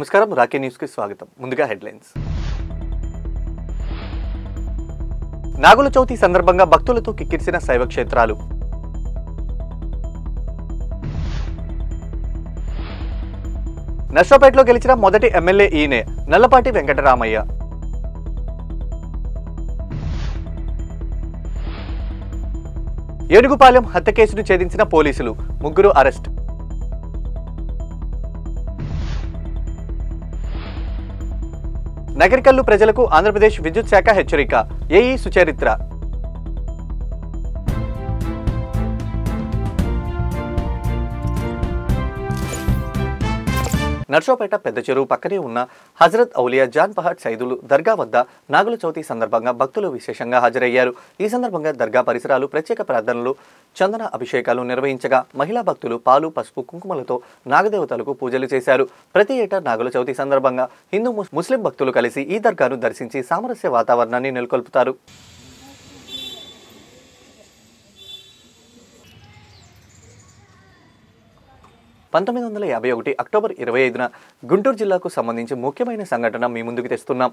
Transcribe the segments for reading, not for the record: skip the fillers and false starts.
నమస్కారం, రాకే న్యూస్కి స్వాగతం. ముందుగా హెడ్లైన్స్. నాగుల చవితి సందర్భంగా భక్తులతో కిక్కిరిసిన శైవ క్షేత్రాలు. నర్సరావుపేటలో గెలిచిన మొదటి ఎమ్మెల్యే ఈయనే, నల్లపాటి వెంకటరామయ్య. ఏనుగుపాలెం హత్య కేసును ఛేదించిన పోలీసులు, 3 అరెస్ట్. నగరికల్లు ప్రజలకు ఆంధ్రప్రదేశ్ విద్యుత్ శాఖ హెచ్చరిక, ఏఈ సుచరిత్ర. నర్సరావుపేట పెద్ద చెరువు పక్కనే ఉన్న హజరత్ ఔలియా జాన్ పహాడ్ సైదులు దర్గా వద్ద నాగుల చవితి సందర్భంగా భక్తులు విశేషంగా హాజరయ్యారు. ఈ సందర్భంగా దర్గా పరిసరాలు ప్రత్యేక ప్రార్థనలు, చందన అభిషేకాలు నిర్వహించగా మహిళా భక్తులు పాలు, పసుపు, కుంకుమలతో నాగదేవతలకు పూజలు చేశారు. ప్రతి ఏటా నాగుల చవితి సందర్భంగా హిందూ ముస్లిం భక్తులు కలిసి ఈ దర్గాను దర్శించి సామరస్య వాతావరణాన్ని నెలకొల్పుతారు. 1951 అక్టోబర్ 25న గుంటూరు జిల్లాకు సంబంధించి ముఖ్యమైన సంఘటన మీ ముందుకు తెస్తున్నాం.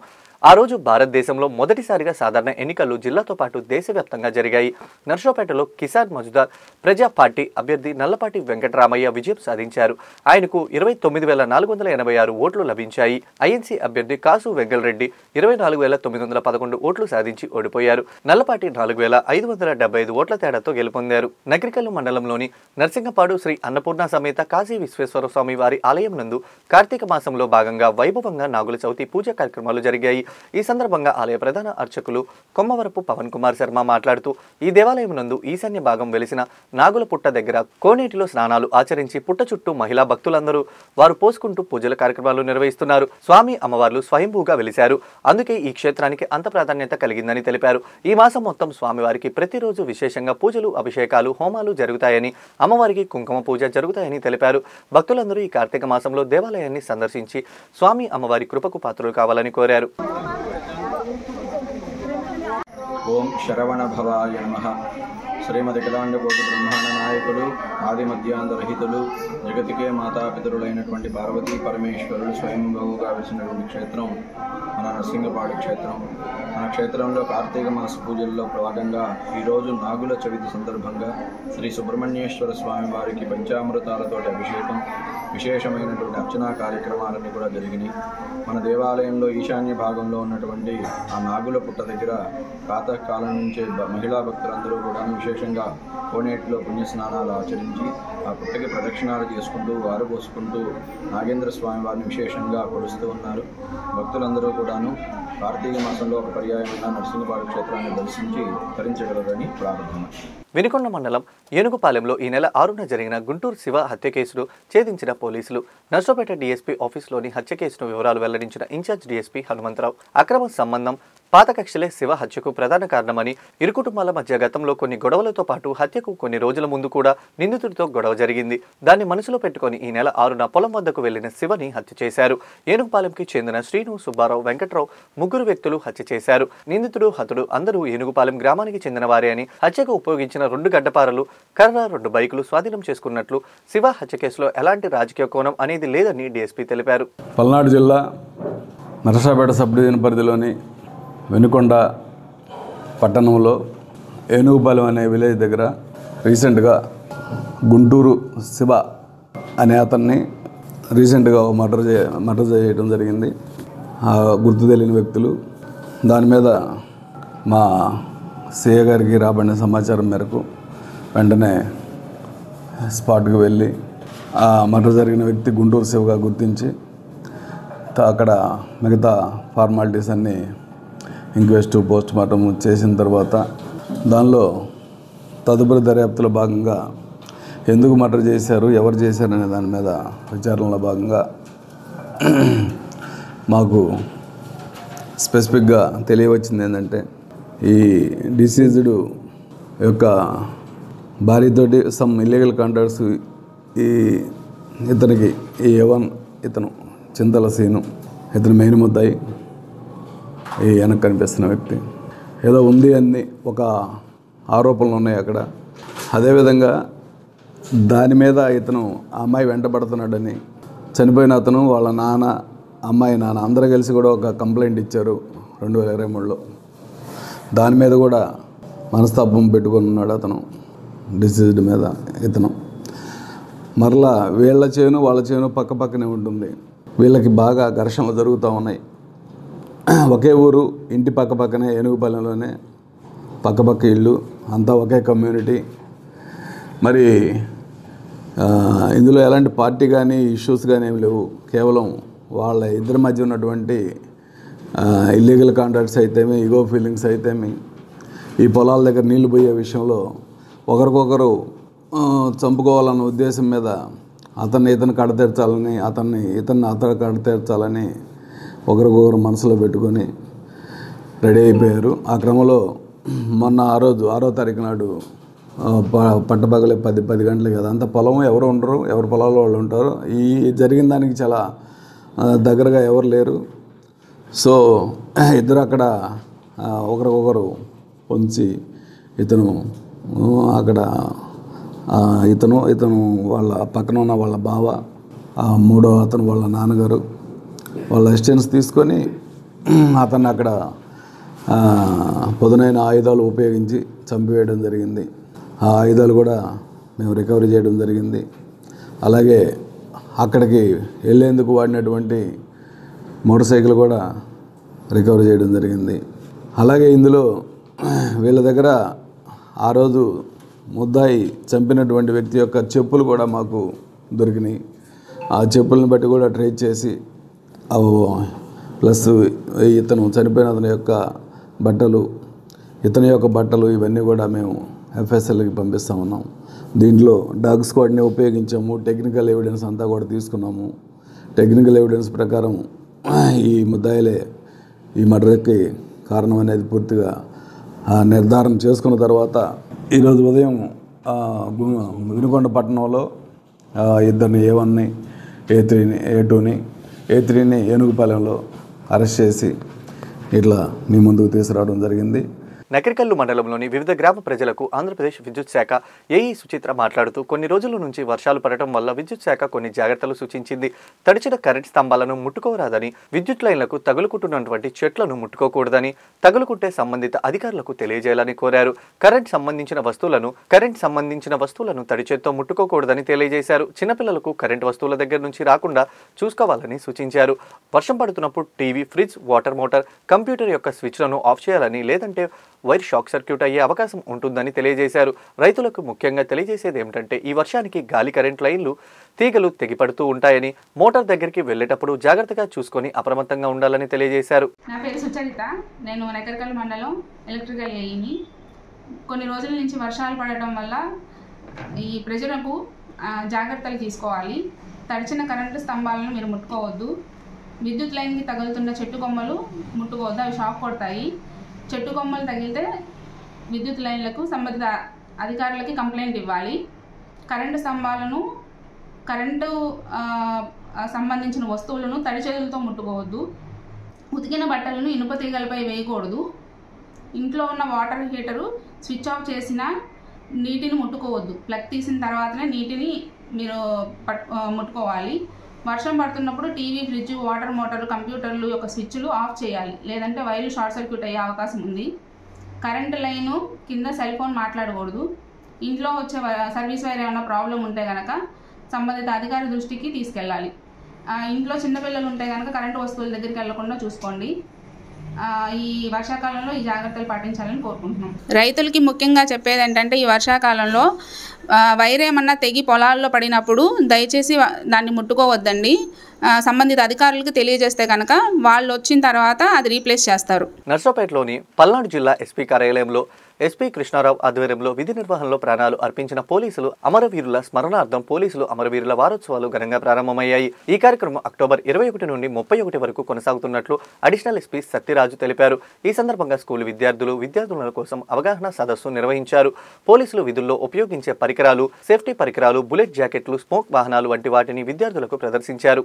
ఆ రోజు భారతదేశంలో మొదటిసారిగా సాధారణ ఎన్నికలు జిల్లాతో పాటు దేశవ్యాప్తంగా జరిగాయి. నర్సరావుపేటలో కిసాన్ మజుదార్ ప్రజా పార్టీ అభ్యర్థి నల్లపాటి వెంకటరామయ్య విజయం సాధించారు. ఆయనకు 29,486 ఓట్లు లభించాయి. ఐఎన్సీ అభ్యర్థి కాసు వెంగళరెడ్డి 24,911 ఓట్లు సాధించి ఓడిపోయారు. నల్లపాటి 4,575 ఓట్ల తేడాతో గెలుపొందారు. నగరికల్లు మండలంలోని నర్సింగపాడు శ్రీ అన్నపూర్ణ సమేత కాశీ విశ్వేశ్వర స్వామి వారి ఆలయం నందు కార్తీక మాసంలో భాగంగా వైభవంగా నాగుల చవితి పూజా కార్యక్రమాలు జరిగాయి. ఈ సందర్భంగా ఆలయ ప్రధాన అర్చకులు కొమ్మవరపు పవన్ కుమార్ శర్మ మాట్లాడుతూ, ఈ దేవాలయం నందు ఈశాన్య భాగం వెలిసిన నాగుల పుట్ట దగ్గర కోనేటిలో స్నానాలు ఆచరించి పుట్ట చుట్టూ మహిళా భక్తులందరూ వారు పోసుకుంటూ పూజల కార్యక్రమాలు నిర్వహిస్తున్నారు. స్వామి అమ్మవార్లు స్వయంభూగా వెలిశారు. అందుకే ఈ క్షేత్రానికి అంత ప్రాధాన్యత కలిగిందని తెలిపారు. ఈ మాసం మొత్తం స్వామివారికి ప్రతిరోజు విశేషంగా పూజలు, అభిషేకాలు, హోమాలు జరుగుతాయని, అమ్మవారికి కుంకుమ పూజ జరుగుతాయని తెలిపారు. భక్తులందరూ ఈ కార్తీక మాసంలో దేవాలయాన్ని సందర్శించి స్వామి అమ్మవారి కృపకు పాత్రలు కావాలని కోరారు. ఓం శరవణ భవాయ నమః. శ్రీమతి కలాండకోటి బ్రహ్మాండ నాయకులు, ఆది మధ్యాంతరహితులు, జగతికే మాతాపితరులైనటువంటి పార్వతీ పరమేశ్వరులు స్వయంభూగా వెలిసినటువంటి క్షేత్రం మన నరసింగపాడు క్షేత్రం. మన క్షేత్రంలో కార్తీక మాస పూజల్లో భాగంగా ఈరోజు నాగుల చవితి సందర్భంగా శ్రీ సుబ్రహ్మణ్యేశ్వర స్వామి వారికి పంచామృతాలతోటి అభిషేకం, విశేషమైనటువంటి అర్చనా కార్యక్రమాలన్నీ కూడా జరిగినాయి. మన దేవాలయంలో ఈశాన్య భాగంలో ఉన్నటువంటి ఆ నాగుల పుట్ట దగ్గర ప్రాతకాలం నుంచే మహిళా భక్తులందరూ కూడా విశేషంగా కోనేటిలో పుణ్యస్నానాలు ఆచరించి ఆ పుట్టకి ప్రదక్షిణాలు చేసుకుంటూ వారు పోసుకుంటూ నాగేంద్ర స్వామి వారిని విశేషంగా కొలుస్తూ ఉన్నారు. భక్తులందరూ కూడాను కార్తీక మాసంలో ఒక పర్యాయమైన నరసింగపాడు క్షేత్రాన్ని దర్శించి తరించగలరని ప్రార్థన. వినుకొండ మండలం ఏనుగుపాలెంలో ఈ నెల 6న జరిగిన గుంటూరు శివ హత్య కేసును ఛేదించిన పోలీసులు. నర్సరావుపేట డీఎస్పీ ఆఫీసులోని హత్య కేసును వివరాలు వెల్లడించిన ఇన్ఛార్జ్ డీఎస్పీ హనుమంతరావు, అక్రమ సంబంధం, పాత కక్షలే శివ హత్యకు ప్రధాన కారణమని, ఇరు కుటుంబాల మధ్య గతంలో కొన్ని గొడవలతో పాటు హత్యకు కొన్ని రోజుల ముందు కూడా నిందితుడితో గొడవ జరిగింది. దాన్ని మనసులో పెట్టుకుని ఈ నెల 6న పొలం వద్దకు వెళ్లిన శివని హత్య చేశారు. ఏనుగుపాలెంకి చెందిన శ్రీను, సుబ్బారావు, వెంకట్రావు 3 వ్యక్తులు హత్య చేశారు. నిందితుడు, హతుడు అందరూ ఏనుగుపాలెం గ్రామానికి చెందిన వారే అని, హత్యకు ఉపయోగించిన 2 గడ్డపారలు, కర్ర, 2 బైకులు స్వాధీనం చేసుకున్నట్లు, శివ హత్య కేసులో ఎలాంటి రాజకీయ కోణం అనేది లేదని డీఎస్పీ తెలిపారు. పల్నాడు జిల్లా నరసరావుపేట సబ్ డివిజన్ పరిధిలోని వెనుకొండ పట్టణంలో ఏనుగుపాలెం అనే విలేజ్ దగ్గర రీసెంట్గా గుంటూరు శివ అనే అతన్ని రీసెంట్గా మర్డర్ చేయడం జరిగింది. గుర్తు తెలియని వ్యక్తులు. దాని మీద మా సిఏ గారికి రాబడిన సమాచారం మేరకు వెంటనే స్పాట్కి వెళ్ళి ఆ మర్డర్ జరిగిన వ్యక్తి గుంటూరు శివగా గుర్తించి అక్కడ మిగతా ఫార్మాలిటీస్ అన్నీ ఇంక్వెస్ట్, పోస్ట్ మార్టం చేసిన తర్వాత దానిలో తదుపరి దర్యాప్తులో భాగంగా ఎందుకు మర్డర్ చేశారు, ఎవరు చేశారనే దాని మీద విచారణలో భాగంగా మాకు స్పెసిఫిక్గా తెలియవచ్చింది ఏంటంటే, ఈ డిసీజ్డ్ యొక్క భార్యతోటి సమ్ ఇల్లీగల్ కాంటాక్ట్స్ ఇతనికి ఈ ఇతను చింతల సీను, ఇతను మెయిన్ ముద్దాయి, ఈ వెనక్కి కనిపిస్తున్న వ్యక్తి ఏదో ఉంది అని ఒక ఆరోపణలు ఉన్నాయి అక్కడ. అదేవిధంగా దాని మీద ఇతను ఆ అమ్మాయి వెంటబడుతున్నాడని, చనిపోయిన అతను వాళ్ళ నాన్న అమ్మాయి నాన్న అందరూ కలిసి కూడా ఒక కంప్లైంట్ ఇచ్చారు 2023లో. దాని మీద కూడా మనస్తాపం పెట్టుకొని ఉన్నాడు అతను, డిసీజ్డ్ మీద ఇతను. మరలా వీళ్ళ చేను వాళ్ళ చేను పక్క పక్కనే ఉంటుంది. వీళ్ళకి బాగా ఘర్షణలు జరుగుతూ ఉన్నాయి. ఒకే ఊరు, ఇంటి పక్క పక్కనే, ఏనుగుపాలెంలోనే పక్క ఇళ్ళు, అంతా ఒకే కమ్యూనిటీ. మరి ఇందులో ఎలాంటి పార్టీ కానీ ఇష్యూస్ కానీ ఏమి లేవు. కేవలం వాళ్ళ ఇద్దరి మధ్య ఉన్నటువంటి ఇల్లీగల్ కాంట్రాక్ట్స్ అయితేమి, ఈగో ఫీలింగ్స్ అయితేమి, ఈ పొలాల దగ్గర నీళ్లు పోయే విషయంలో ఒకరికొకరు చంపుకోవాలన్న ఉద్దేశం మీద ఇతను కడతీర్చాలని, ఇతన్ని కడతీర్చాలని ఒకరికొకరు మనసులో పెట్టుకొని రెడీ అయిపోయారు. ఆ క్రమంలో మొన్న 6వ తారీఖు నాడు పట్టపగలే 10 గంటలకి కదా, అంత పొలం ఎవరు ఉండరు, ఎవరి పొలాల్లో వాళ్ళు ఉంటారు. ఈ జరిగిన దానికి చాలా దగ్గరగా ఎవరు లేరు. సో ఇద్దరు అక్కడ ఒకరికొకరు పొంచి ఇతను వాళ్ళ పక్కన ఉన్న వాళ్ళ బావ, మూడో అతను వాళ్ళ నాన్నగారు వాళ్ళ అసిస్టెన్స్ తీసుకొని అతన్ని అక్కడ పదునైన ఆయుధాలు ఉపయోగించి చంపివేయడం జరిగింది. ఆ ఆయుధాలు కూడా మేము రికవరీ చేయడం జరిగింది. అలాగే అక్కడికి వెళ్ళేందుకు వాడినటువంటి మోటార్ సైకిల్ కూడా రికవరీ చేయడం జరిగింది. అలాగే ఇందులో వీళ్ళ దగ్గర ఆ రోజు ముద్దాయి చంపినటువంటి వ్యక్తి యొక్క చెప్పులు కూడా మాకు దొరికినాయి. ఆ చెప్పులను బట్టి కూడా ట్రేస్ చేసి ప్లస్ ఇతను చనిపోయిన అతని యొక్క బట్టలు ఇవన్నీ కూడా మేము ఎఫ్ఎస్ఎల్కి పంపిస్తూ ఉన్నాం. దీంట్లో డాగ్ స్క్వాడ్ని ఉపయోగించాము. టెక్నికల్ ఎవిడెన్స్ అంతా కూడా తీసుకున్నాము. టెక్నికల్ ఎవిడెన్స్ ప్రకారం ఈ ముద్దాయిలే ఈ మర్డర్కి కారణం అనేది పూర్తిగా నిర్ధారణ చేసుకున్న తర్వాత ఈరోజు ఉదయం వినుకొండ పట్టణంలో ఇద్దరిని A1ని, A2ని ఏనుగుపాలెంలో అరెస్ట్ చేసి ఇట్లా మీ ముందుకు తీసుకురావడం జరిగింది. నకిరికల్లు మండలంలోని వివిధ గ్రామ ప్రజలకు ఆంధ్రప్రదేశ్ విద్యుత్ శాఖ ఏఈ సుచిత్ర మాట్లాడుతూ కొన్ని రోజుల నుంచి వర్షాలు పడటం వల్ల విద్యుత్ శాఖ కొన్ని జాగ్రత్తలు సూచించింది. తడిచిన కరెంట్ స్తంభాలను ముట్టుకోరాదని, విద్యుత్ లైన్లకు తగులుకుంటున్నటువంటి చెట్లను ముట్టుకోకూడదని, తగులుకుంటే సంబంధిత అధికారులకు తెలియజేయాలని కోరారు. కరెంట్ సంబంధించిన వస్తువులను తడి చేత్తో ముట్టుకోకూడదని తెలియజేశారు. చిన్నపిల్లలకు కరెంట్ వస్తువుల దగ్గర నుంచి రాకుండా చూసుకోవాలని సూచించారు. వర్షం పడుతున్నప్పుడు TV, fridge, water motor, computer యొక్క స్విచ్లను ఆఫ్ చేయాలని, లేదంటే వైర్ షాక్ సర్క్యూట్ అయ్యే అవకాశం ఉంటుందని తెలియజేశారు. రైతులకు ముఖ్యంగా తెలియజేసేది ఏమిటంటే ఈ వర్షానికి గాలి కరెంట్ లైన్లు తీగలు తెగిపడుతూ ఉంటాయని, మోటార్ దగ్గరికి వెళ్ళేటప్పుడు జాగ్రత్తగా చూసుకొని అప్రమత్తంగా ఉండాలని తెలియజేశారు. నా పేరు సుచరిత. నేను నకిరికల్లు మండలం ఎలక్ట్రికల్ ఏఈని. కొన్ని రోజుల నుంచి వర్షాలు పడటం వల్ల ఈ ప్రజలకు జాగ్రత్తలు తీసుకోవాలి. తడిచిన కరెంటు స్తంభాలను మీరు ముట్టుకోవద్దు. విద్యుత్ లైన్కి తగులుతున్న చెట్టు కొమ్మలు ముట్టుకోవద్దు, అవి షాక్ కొడతాయి. చెట్టు కొమ్మలు తగిలితే విద్యుత్ లైన్లకు సంబంధిత అధికారులకి కంప్లైంట్ ఇవ్వాలి. కరెంటు స్తంభాలను, కరెంటు సంబంధించిన వస్తువులను తడి చేతులతో ముట్టుకోవద్దు. ఉతికిన బట్టలను ఇనుప తీగలపై వేయకూడదు. ఇంట్లో ఉన్న వాటర్ హీటరు స్విచ్ ఆఫ్ చేసిన నీటిని ముట్టుకోవద్దు. ప్లగ్ తీసిన తర్వాతనే నీటిని మీరు ముట్టుకోవాలి. వర్షం పడుతున్నప్పుడు టీవీ, ఫ్రిడ్జ్, వాటర్ మోటార్, కంప్యూటర్లు యొక్క స్విచ్లు ఆఫ్ చేయాలి, లేదంటే వైర్లు షార్ట్ సర్క్యూట్ అయ్యే అవకాశం ఉంది. కరెంటు లైను కింద సెల్ ఫోన్ మాట్లాడకూడదు. ఇంట్లో వచ్చే సర్వీస్ వైర్ ఏమైనా ప్రాబ్లం ఉంటే కనుక సంబంధిత అధికారి దృష్టికి తీసుకెళ్ళాలి. ఇంట్లో చిన్నపిల్లలు ఉంటే కనుక కరెంటు వస్తువుల దగ్గరికి వెళ్లకుండా చూసుకోండి. ఈ వర్షాకాలంలో ఈ జాగ్రత్తలు పాటించాలని కోరుకుంటున్నాం. రైతులకి ముఖ్యంగా చెప్పేది ఏంటంటే ఈ వర్షాకాలంలో వైర్ ఏమన్నా తెగి పొలాల్లో పడినప్పుడు దయచేసి దాన్ని ముట్టుకోవద్దండి. సంబంధిత అధికారులకు తెలియజేస్తే కనుక వాళ్ళు వచ్చిన తర్వాత అది రీప్లేస్ చేస్తారు. నర్సాపేటలోని పల్నాడు జిల్లా ఎస్పీ కార్యాలయంలో ఎస్పీ కృష్ణారావు ఆధ్వర్యంలో విధి నిర్వహణలో ప్రాణాలు అర్పించిన పోలీసులు అమరవీరుల స్మరణార్థం పోలీసులు అమరవీరుల వారోత్సవాలు ఘనంగా ప్రారంభమయ్యాయి. ఈ కార్యక్రమం అక్టోబర్ 21 నుండి 31 వరకు కొనసాగుతున్నట్లు అడిషనల్ ఎస్పీ సత్యరాజు తెలిపారు. ఈ సందర్భంగా స్కూల్ విద్యార్థుల కోసం అవగాహన సదస్సు నిర్వహించారు. పోలీసులు విధుల్లో ఉపయోగించే పరికరాలు, సేఫ్టీ పరికరాలు, బుల్లెట్ జాకెట్లు, స్మోక్ వాహనాలు వంటి వాటిని విద్యార్థులకు ప్రదర్శించారు.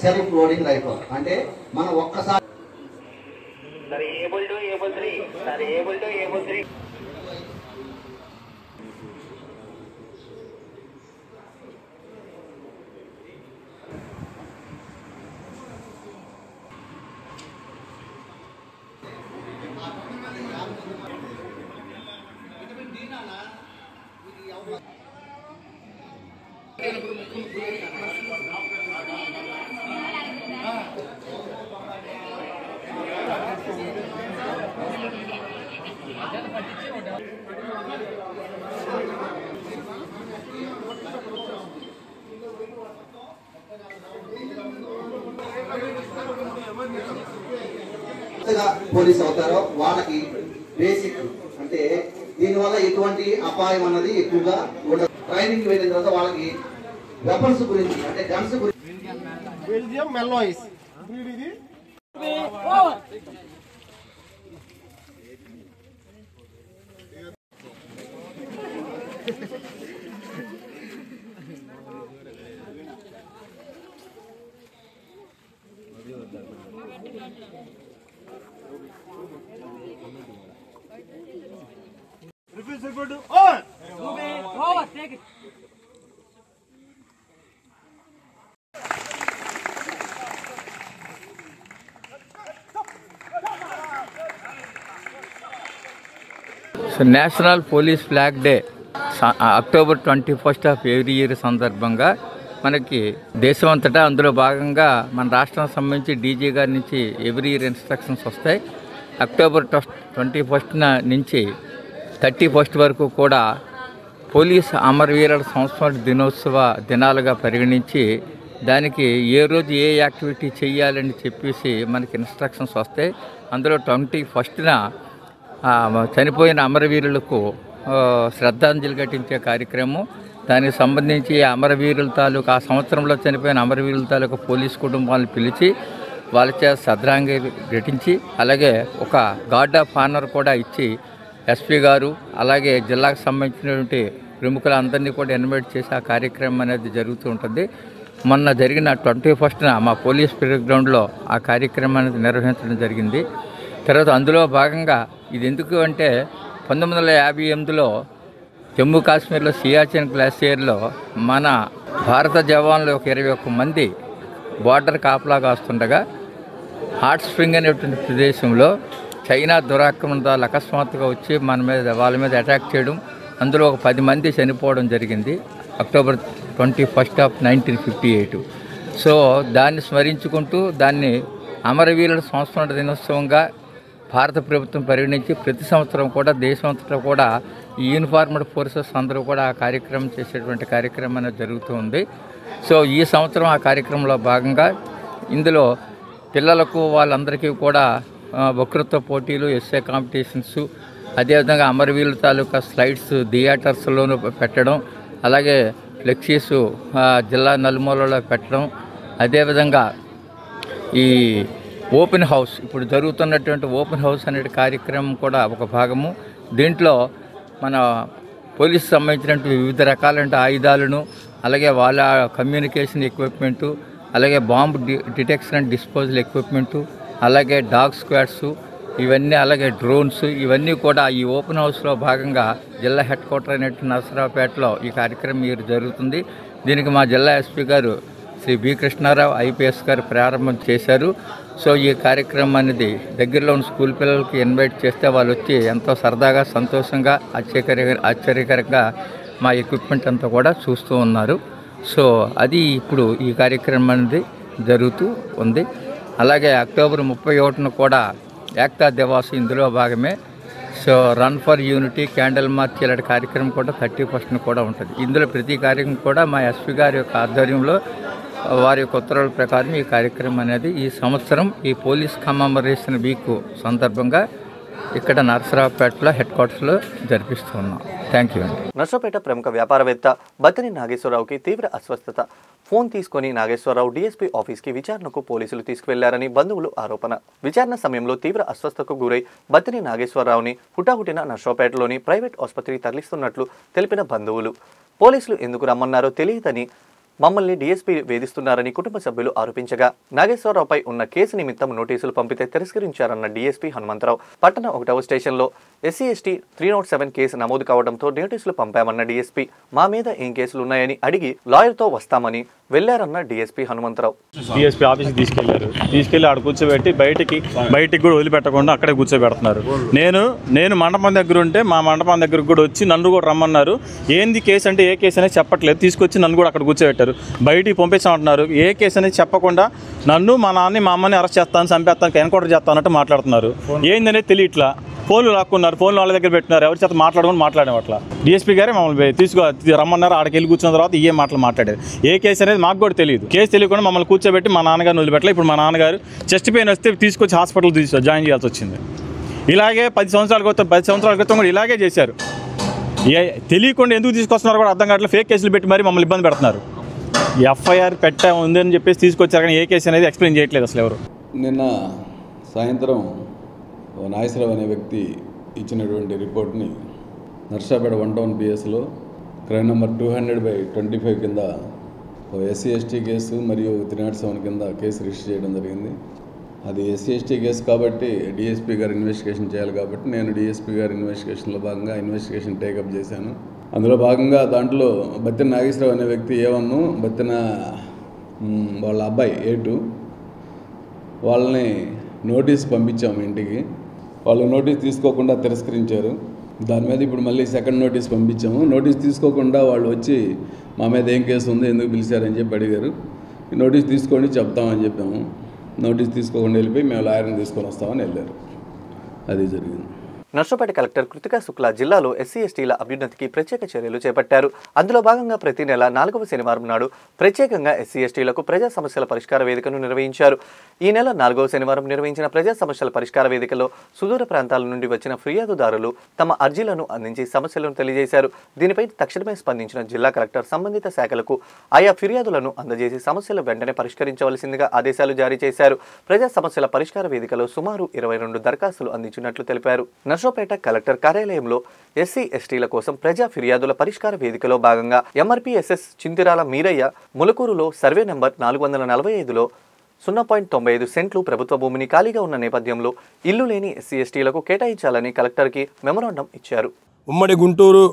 సెల్ఫ్ లోడింగ్ రైఫల్ అంటే మనం ఒక్కసారి పోలీస్ అవుతారో వాళ్ళకి బేసిక్ అంటే దీనివల్ల ఎటువంటి అపాయం అన్నది ఎక్కువగా ఉండదు. ట్రైనింగ్ వెళ్ళిన తర్వాత వాళ్ళకి వెపన్స్ గురించి అంటే గన్స్ గురించి so national police flag day October 21 of every year సందర్భంగా మనకి దేశమంతటా అందులో భాగంగా మన రాష్ట్రానికి సంబంధించి డీజీ గారి నుంచి ఎవ్రీ ఇయర్ ఇన్స్ట్రక్షన్స్ వస్తాయి. అక్టోబర్ 21 నుంచి 31 వరకు కూడా పోలీస్ అమరవీరుల సంస్మరణ దినోత్సవ దినాలుగా పరిగణించి దానికి ఏ రోజు ఏ యాక్టివిటీ చేయాలని చెప్పేసి మనకి ఇన్స్ట్రక్షన్స్ వస్తాయి. అందులో 21న చనిపోయిన అమరవీరులకు శ్రద్ధాంజలి ఘటించే కార్యక్రమం, దానికి సంబంధించి అమరవీరుల తాలూకు ఆ సంవత్సరంలో చనిపోయిన అమరవీరుల తాలూకు పోలీస్ కుటుంబాలను పిలిచి వాళ్ళ చేత శ్రద్ధాంజలి ఘటించి అలాగే ఒక గార్డ్ ఆఫ్ ఆనర్ కూడా ఇచ్చి ఎస్పీ గారు అలాగే జిల్లాకు సంబంధించినటువంటి ప్రముఖులందరినీ కూడా ఇన్వైట్ చేసి ఆ కార్యక్రమం అనేది జరుగుతూ ఉంటుంది. మొన్న జరిగిన 21న మా పోలీస్ పరేడ్ గ్రౌండ్లో ఆ కార్యక్రమం అనేది నిర్వహించడం జరిగింది. తర్వాత అందులో భాగంగా ఇది ఎందుకు అంటే 1958లో జమ్మూ కాశ్మీర్లో సియాచిన్ గ్లాసియర్లో మన భారత జవాన్లు ఒక 21 మంది బార్డర్ కాపలా కాస్తుండగా హాట్ స్ప్రింగ్ అనేటువంటి ప్రదేశంలో చైనా దురాక్రమణదారులు అకస్మాత్తుగా వచ్చి వాళ్ళ మీద అటాక్ చేయడం, అందులో ఒక 10 మంది చనిపోవడం జరిగింది అక్టోబర్ 21 ఆఫ్ 1958. సో దాన్ని స్మరించుకుంటూ దాన్ని అమరవీరుల సంస్మరణ దినోత్సవంగా భారత ప్రభుత్వం పరిగణించి ప్రతి సంవత్సరం కూడా దేశమంతటా కూడా ఈ యూనిఫార్మ్డ్ ఫోర్సెస్ అందరూ కూడా ఆ కార్యక్రమం చేసేటువంటి కార్యక్రమం అనేది జరుగుతూ ఉంది. సో ఈ సంవత్సరం ఆ కార్యక్రమంలో భాగంగా ఇందులో పిల్లలకు వాళ్ళందరికీ కూడా వక్తృత్వ పోటీలు, ఎస్సే కాంపిటీషన్స్, అదేవిధంగా అమరవీరుల తాలూకా స్లైడ్స్ థియేటర్స్లోనూ పెట్టడం, అలాగే ఫ్లెక్సీస్ జిల్లా నలుమూలలో పెట్టడం, అదేవిధంగా ఈ ఓపెన్ హౌస్ ఇప్పుడు జరుగుతున్నటువంటి ఓపెన్ హౌస్ అనే కార్యక్రమం కూడా ఒక భాగము. దీంట్లో మన పోలీసు సంబంధించినటువంటి వివిధ రకాలైన ఆయుధాలను అలాగే వాళ్ళ కమ్యూనికేషన్ ఎక్విప్మెంటు, అలాగే bomb detection and disposal equipment, అలాగే డాగ్ స్క్వాడ్స్ ఇవన్నీ, అలాగే డ్రోన్స్ ఇవన్నీ కూడా ఈ ఓపెన్ హౌస్లో భాగంగా జిల్లా హెడ్ క్వార్టర్ అయినటువంటి నరసరావుపేటలో ఈ కార్యక్రమం జరుగుతుంది. దీనికి మా జిల్లా ఎస్పీ గారు శ్రీ బి కృష్ణారావు ఐపీఎస్ గారు ప్రారంభం చేశారు. సో ఈ కార్యక్రమం అనేది దగ్గరలో ఉన్న స్కూల్ పిల్లలకి ఇన్వైట్ చేస్తే వాళ్ళు వచ్చి ఎంతో సరదాగా సంతోషంగా ఆశ్చర్యకరంగా మా ఎక్విప్మెంట్ అంతా కూడా చూస్తూ ఉన్నారు. సో అది ఇప్పుడు ఈ కార్యక్రమం అనేది జరుగుతూ ఉంది. అలాగే అక్టోబర్ 31న కూడా ఏక్తా దివాస్ ఇందులో భాగమే. So run for unity, candle March ఇలాంటి కార్యక్రమం కూడా 31న కూడా ఉంటుంది. ఇందులో ప్రతి కార్యక్రమం కూడా మా ఎస్పీ గారి యొక్క ఆధ్వర్యంలో వారి యొక్క ఉత్తర్వుల ప్రకారం ఈ కార్యక్రమం అనేది ఈ సంవత్సరం ఈ పోలీస్ కమెమరేషన్ వీక్ సందర్భంగా ఇక్కడ నరసరావుపేటలో హెడ్ క్వార్టర్స్లో జరిపిస్తూ ఉన్నాం. థ్యాంక్ యూ అండి. నర్సరావుపేట ప్రముఖ వ్యాపారవేత్త బత్తని నాగేశ్వరరావుకి తీవ్ర అస్వస్థత. ఫోన్ తీసుకొని నాగేశ్వరరావు డీఎస్పీ ఆఫీస్కి విచారణకు పోలీసులు తీసుకువెళ్లారని బంధువులు ఆరోపణ. విచారణ సమయంలో తీవ్ర అస్వస్థతకు గురై బత్తని నాగేశ్వరరావుని హుటాహుటిన నర్సరావుపేటలోని ప్రైవేట్ ఆసుపత్రికి తరలిస్తున్నట్లు తెలిపిన బంధువులు, పోలీసులు ఎందుకు రమ్మన్నారో తెలియదని మమ్మల్ని డీఎస్పీ వేధిస్తున్నారని కుటుంబ సభ్యులు ఆరోపించగా, నాగేశ్వరరావుపై ఉన్న కేసు నిమిత్తం నోటీసులు పంపితే తిరస్కరించారన్న డీఎస్పీ హనుమంతరావు. పట్టణ 1వ స్టేషన్లో SC/ST 307 కేసు నమోదు కావడంతో నోటీసులు పంపామన్న డీఎస్పీ, మా మీద ఏం కేసులు ఉన్నాయని అడిగి లాయర్తో వస్తామని వెళ్లారన్న డీఎస్పీ హనుమంతరావు. డీఎస్పీ ఆఫీస్కి తీసుకెళ్ళి ఆడ కూర్చోబెట్టి బయటికి కూడా వదిలిపెట్టకుండా అక్కడే కూర్చోబెడుతున్నారు. నేను మండపం దగ్గర ఉంటే మా మండపం దగ్గరకు కూడా వచ్చి నన్ను కూడా రమ్మన్నారు. ఏంది కేసు అంటే ఏ కేసు అనేది చెప్పట్లేదు, తీసుకొచ్చి నన్ను కూడా అక్కడ కూర్చోబెట్టారు. చేశారు, బయటికి పంపించామంటున్నారు. ఏ కేసు అనేది చెప్పకుండా నన్ను మా నాన్నని మా అమ్మని అరెస్ట్ చేస్తాను, చంపేస్తాను, ఎన్కౌంటర్ చేస్తానంటూ మాట్లాడుతున్నారు. ఏందనేది తెలియట్లా. ఫోన్లు లాక్కున్నారు, ఫోన్లు వాళ్ళ దగ్గర పెట్టినారు. ఎవరి చేత మాట్లాడమని అట్లా డిఎస్పీ గారే మమ్మల్ని రమ్మన్నారు. ఆడికి వెళ్ళి కూర్చున్న తర్వాత ఏ మాటలు మాట్లాడారు. ఏ కేసు అనేది మాకు కూడా తెలియదు. కేసు తెలియకుండా మమ్మల్ని కూర్చోబెట్టి మా నాన్నగారిని వదిలిపెట్టలే. ఇప్పుడు మా నాన్నగారు చెస్ట్ పెయిన్ వస్తే తీసుకొచ్చి హాస్పిటల్ జాయిన్ చేయాల్సి వచ్చింది. ఇలాగే 10 సంవత్సరాల క్రితం కూడా ఇలాగే చేశారు. తెలియకుండా ఎందుకు తీసుకొస్తున్నారు కూడా అర్థం కావట్లేదు. ఫేక్ కేసులు పెట్టి మరీ మమ్మల్ని ఇబ్బంది పెడుతున్నారు. ఎఫ్ఐఆర్ ఉందని చెప్పేసి తీసుకొచ్చారు, కానీ ఏ కేసు అనేది ఎక్స్ప్లెయిన్ చేయట్లేదు అసలు ఎవరు. నిన్న సాయంత్రం నాగేశ్వరరావు అనే వ్యక్తి ఇచ్చినటువంటి రిపోర్ట్ని నర్సాపేట 1 టౌన్ పిఎస్లో క్రైమ్ నెంబర్ 200/25 కింద SC/ST కేసు మరియు 307 కింద కేసు రిజిస్టర్ చేయడం జరిగింది. అది SC/ST కేసు కాబట్టి డిఎస్పీ గారు ఇన్వెస్టిగేషన్ చేయాలి కాబట్టి నేను డిఎస్పీ గారి ఇన్వెస్టిగేషన్లో భాగంగా ఇన్వెస్టిగేషన్ టేకప్ చేశాను. అందులో భాగంగా దాంట్లో బత్తిన నాగేశ్వరరావు అనే వ్యక్తి A1, బత్తిన వాళ్ళ అబ్బాయి A2 వాళ్ళని నోటీస్ పంపించాము ఇంటికి. వాళ్ళు నోటీస్ తీసుకోకుండా తిరస్కరించారు. దాని మీద ఇప్పుడు మళ్ళీ సెకండ్ నోటీస్ పంపించాము. నోటీస్ తీసుకోకుండా వాళ్ళు వచ్చి మా మీద ఏం కేసు ఉంది, ఎందుకు పిలిచారని చెప్పి అడిగారు. నోటీస్ తీసుకోండి చెప్తామని చెప్పాము. నోటీస్ తీసుకోకుండా వెళ్ళిపోయి మేము లాయర్ని తీసుకొని వస్తామని వెళ్ళారు. అది జరిగింది. నర్సంపేట కలెక్టర్ కృతికా శుక్లా జిల్లాలో SC/STల అభ్యున్నతికి ప్రత్యేక చర్యలు చేపట్టారు. అందులో భాగంగా ప్రతి నెల 4వ శనివారం నాడు ప్రత్యేకంగా SC/STలకు ప్రజా సమస్యల పరిష్కార వేదికను నిర్వహించారు. ఈ నెల 4వ శనివారం నిర్వహించిన ప్రజా సమస్యల పరిష్కార వేదికలో సుదూర ప్రాంతాల నుండి వచ్చిన ఫిర్యాదుదారులు తమ అర్జీలను అందించి సమస్యలను తెలియజేశారు. దీనిపై తక్షణమే స్పందించిన జిల్లా కలెక్టర్ సంబంధిత శాఖలకు ఆయా ఫిర్యాదులను అందజేసి సమస్యలు వెంటనే పరిష్కరించవలసిందిగా ఆదేశాలు జారీ చేశారు. ప్రజా సమస్యల పరిష్కార వేదికలో సుమారు 22 దరఖాస్తులు అందించినట్లు తెలిపారు. నర్సంపేట కలెక్టర్ కార్యాలయంలో SC/STల కోసం ప్రజా ఫిర్యాదుల పరిష్కార వేదికలో భాగంగా MRPSS చింతిరాల మీరయ్య ములకూరులో సర్వే నెంబర్ 445లో 0.95 సెంట్లు ప్రభుత్వ భూమిని ఖాళీగా ఉన్న నేపథ్యంలో ఇల్లు లేని SC/STలకు కేటాయించాలని కలెక్టర్కి మెమోరాండం ఇచ్చారు. ఉమ్మడి గుంటూరు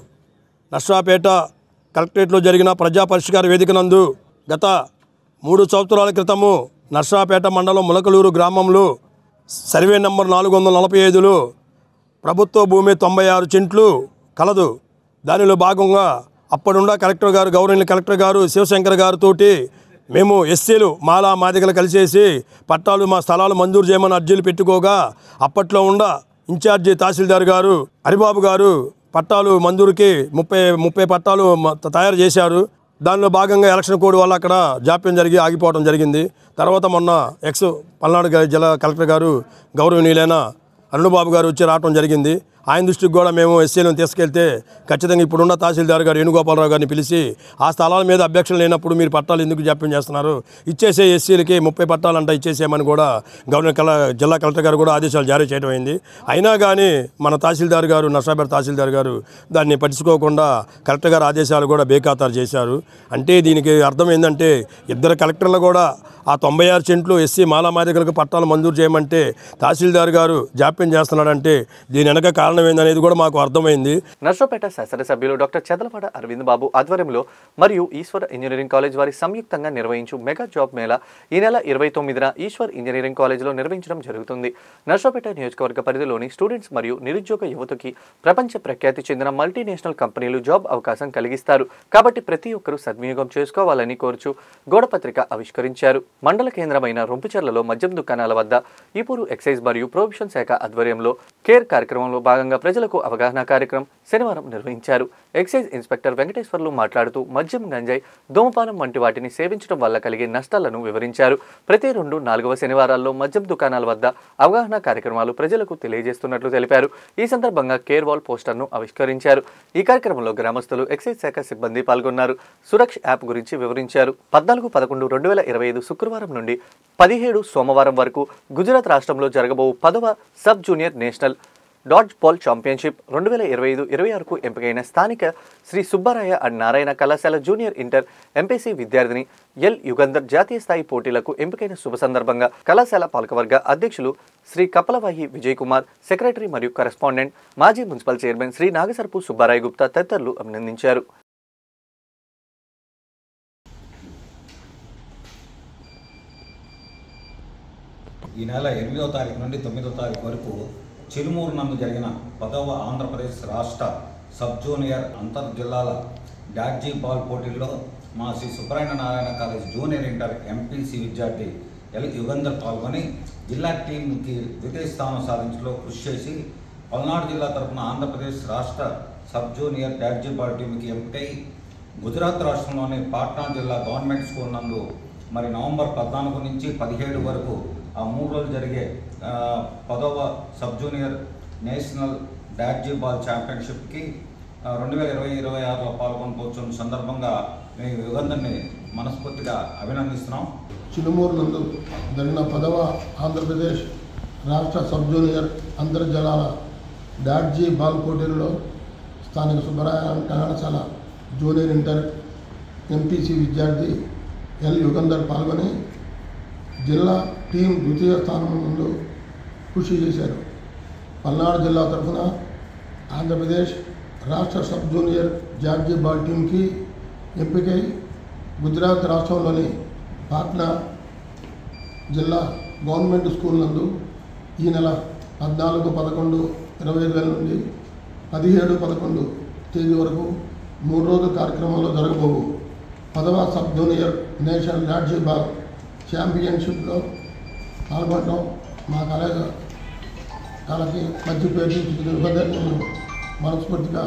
నర్సంపేట కలెక్టరేట్లో జరిగిన ప్రజా పరిష్కార వేదిక నందు గత 3 సంవత్సరాల క్రితము నర్సంపేట మండలం ములకలూరు గ్రామంలో సర్వే నెంబర్ 445లో ప్రభుత్వ భూమి 96 సెంట్లు కలదు. దానిలో భాగంగా అప్పుడున్న కలెక్టర్ గారు, గౌరవనీయ కలెక్టర్ గారు శివశంకర్ గారితో మేము SCలు మాలా మాదిగలు కలిసేసి పట్టాలు మా స్థలాలు మంజూరు చేయమని అర్జీలు పెట్టుకోగా అప్పట్లో ఉన్న ఇన్ఛార్జి తహసీల్దార్ గారు హరిబాబు గారు పట్టాలు మంజూరుకి 30 పట్టాలు తయారు చేశారు. దానిలో భాగంగా ఎలక్షన్ కోడ్ వల్ల అక్కడ జాప్యం జరిగి ఆగిపోవడం జరిగింది. తర్వాత మొన్న పల్నాడు జిల్లా కలెక్టర్ గారు గౌరవనీయులైన అరుణబాబు గారు వచ్చి రావడం జరిగింది. ఆయన దృష్టికి కూడా మేము SCలను తీసుకెళ్తే ఖచ్చితంగా ఇప్పుడున్న తహసీల్దార్ గారు వేణుగోపాలరావు గారిని పిలిచి ఆ స్థలాల మీద అభ్యక్షణ లేనప్పుడు మీరు పట్టాలు ఎందుకు జాప్యం చేస్తున్నారు, ఇచ్చేసే SCలకి 30 పట్టాలంట ఇచ్చేసేయమని కూడా జిల్లా కలెక్టర్ గారు కూడా ఆదేశాలు జారీ చేయడం అయింది. అయినా కానీ మన తహసీల్దార్ గారు, నర్సంపేట తహసీల్దార్ గారు దాన్ని పట్టించుకోకుండా కలెక్టర్ గారు ఆదేశాలు కూడా బేఖాతరు చేశారు. అంటే దీనికి అర్థం ఏంటంటే ఇద్దరు కలెక్టర్లు కూడా ఆ 96 సెంట్లు SC మాలామాదిగలకు పట్టాలు మంజూరు చేయమంటే తహసీల్దార్ గారు జాప్యం చేస్తున్నాడంటే దీని వెనక కారణం ఏందనేది కూడా మాకు అర్థమైంది. నర్సంపేట శాసనసభ్యులు డాక్టర్ చదలవాడ అరవింద్ బాబు ఆధ్వర్యంలో మరియు ఈశ్వర్ ఇంజనీరింగ్ కాలేజ్ వారి సంయుక్తంగా నిర్వహించు మెగా జాబ్ మేళా ఈ నెల 29న ఈశ్వర్ ఇంజనీరింగ్ కాలేజ్లో నిర్వహించడం జరుగుతుంది. నర్సంపేట నియోజకవర్గ పరిధిలోని స్టూడెంట్స్ మరియు నిరుద్యోగ యువతకి ప్రపంచ ప్రఖ్యాతి చెందిన మల్టీనేషనల్ కంపెనీలు జాబ్ అవకాశం కలిగిస్తారు. కాబట్టి ప్రతి ఒక్కరూ సద్వినియోగం చేసుకోవాలని కోరుచు గోడపత్రిక ఆవిష్కరించారు. మండల కేంద్రమైన రొంపిచెర్లలో మద్యం దుకాణాల వద్ద ఈపూరు ఎక్సైజ్ మరియు ప్రొహిబిషన్ శాఖ ఆధ్వర్యంలో కేర్ కార్యక్రమంలో భాగంగా ప్రజలకు అవగాహన కార్యక్రమం శనివారం నిర్వహించారు. ఎక్సైజ్ ఇన్స్పెక్టర్ వెంకటేశ్వర్లు మాట్లాడుతూ మద్యం, గంజాయి, ధూమపానం వంటి వాటిని సేవించడం వల్ల కలిగే నష్టాలను వివరించారు. ప్రతి 2, 4వ శనివారాల్లో మద్యం దుకాణాల వద్ద అవగాహన కార్యక్రమాలు ప్రజలకు తెలియజేస్తున్నట్లు తెలిపారు. ఈ సందర్భంగా కేర్ వాల్ పోస్టర్ను ఆవిష్కరించారు. ఈ కార్యక్రమంలో గ్రామస్తులు, ఎక్సైజ్ శాఖ సిబ్బంది పాల్గొన్నారు. సురక్ష యాప్ గురించి వివరించారు. 14/11/2025 శుక్రవారం నుండి 17 సోమవారం వరకు గుజరాత్ రాష్ట్రంలో జరగబో 10వ sub junior national dodgeball championship 2025-26కు ఎంపికైన స్థానిక శ్రీ సుబ్బారాయ అండ్ నారాయణ కళాశాల జూనియర్ ఇంటర్ ఎంపీసీ విద్యార్థిని ఎల్ యుగంధర్ జాతీయ స్థాయి పోటీలకు ఎంపికైన శుభ సందర్భంగా కళాశాల పాలకవర్గ అధ్యక్షులు శ్రీ కపలవాహి విజయ్ కుమార్, సెక్రటరీ మరియు కరెస్పాండెంట్ మాజీ మున్సిపల్ చైర్మన్ శ్రీ నాగసరపు సుబ్బారాయ గుప్తా తదితరులు అభినందించారు. ఈ నెల 8వ తారీఖు నుండి 9వ తారీఖు వరకు చిలుమూరు నందు జరిగిన 10వ ఆంధ్రప్రదేశ్ రాష్ట్ర సబ్ జూనియర్ అంతర్ జిల్లాల డాడ్జీ బాల్ పోటీల్లో మా Shri Subrahmanya Narayana college junior inter MPC విద్యార్థి ఎల్ యుగంధర్ పాల్గొని జిల్లా టీంకి ద్వితీయ స్థానం సాధించలో కృషి చేసి పల్నాడు జిల్లా తరఫున ఆంధ్రప్రదేశ్ రాష్ట్ర సబ్ జూనియర్ డాడ్జీ బాల్ టీంకి ఎంపికై గుజరాత్ రాష్ట్రంలోని పాట్నా జిల్లా గవర్నమెంట్ స్కూల్ నందు మరి నవంబర్ 14 నుంచి 17 వరకు ఆ 3 రోజులు జరిగే 10వ సబ్ జూనియర్ నేషనల్ డాడ్జీ బాల్ ఛాంపియన్షిప్కి 2020-26లో పాల్గొనబోతున్న సందర్భంగా మేము యుగంధర్ని మనస్ఫూర్తిగా అభినందిస్తున్నాం. చిలుమూరు నందు జరిగిన 10వ ఆంధ్రప్రదేశ్ రాష్ట్ర సబ్ జూనియర్ అంతర్జాల డాడ్జీ బాల్ పోటీల్లో స్థానిక సుబ్బరాయ కళాశాల జూనియర్ ఇంటర్ ఎంపీసీ విద్యార్థి ఎల్ యుగంధర్ పాల్గొని జిల్లా టీం ద్వితీయ స్థానం ముందు కృషి చేశారు. పల్నాడు జిల్లా తరఫున ఆంధ్రప్రదేశ్ రాష్ట్ర సబ్ జూనియర్ డాడ్జీ బాల్ టీంకి ఎంపికై గుజరాత్ రాష్ట్రంలోని పాట్నా జిల్లా గవర్నమెంట్ స్కూల్ నందు ఈ నెల 14-11-25 నుండి 17-11 తేదీ వరకు 3 రోజుల కార్యక్రమంలో జరగబోవు 10వ సబ్ జూనియర్ నేషనల్ డాడ్జీ బాల్ ఛాంపియన్షిప్లో పాల్గొనడం మా కళకి మంచి పేరు యుగంధర్ని మనస్ఫూర్తిగా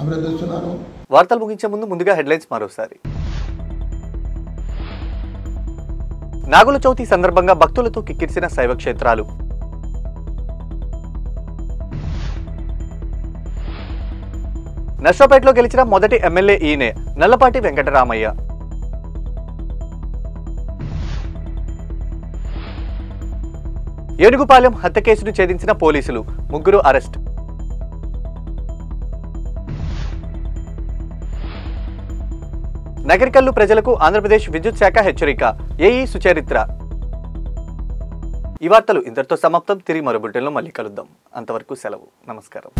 అభినందిస్తున్నాను. వార్తలు ముగించే ముందుగా హెడ్లైన్స్ మరోసారి. నాగుల చవితి సందర్భంగా భక్తులతో కిక్కిరిసిన శైవ క్షేత్రాలు. నర్సరావుపేటలో గెలిచిన మొదటి ఎమ్మెల్యే ఈయనే, నల్లపాటి వెంకటరామయ్య. ఏనుగుపాలెం హత్య కేసును ఛేదించిన పోలీసులు, 3 అరెస్ట్. నగరికల్లు ప్రజలకు ఆంధ్రప్రదేశ్ విద్యుత్ శాఖ హెచ్చరిక, ఏఈ సుచరిత్ర. ఈ వార్తలు ఇంతటితో సమాప్తం. తిరిగి మరో బులెటిన్లో మళ్ళీ కలుద్దాం. అంతవరకు సెలవు. నమస్కారం.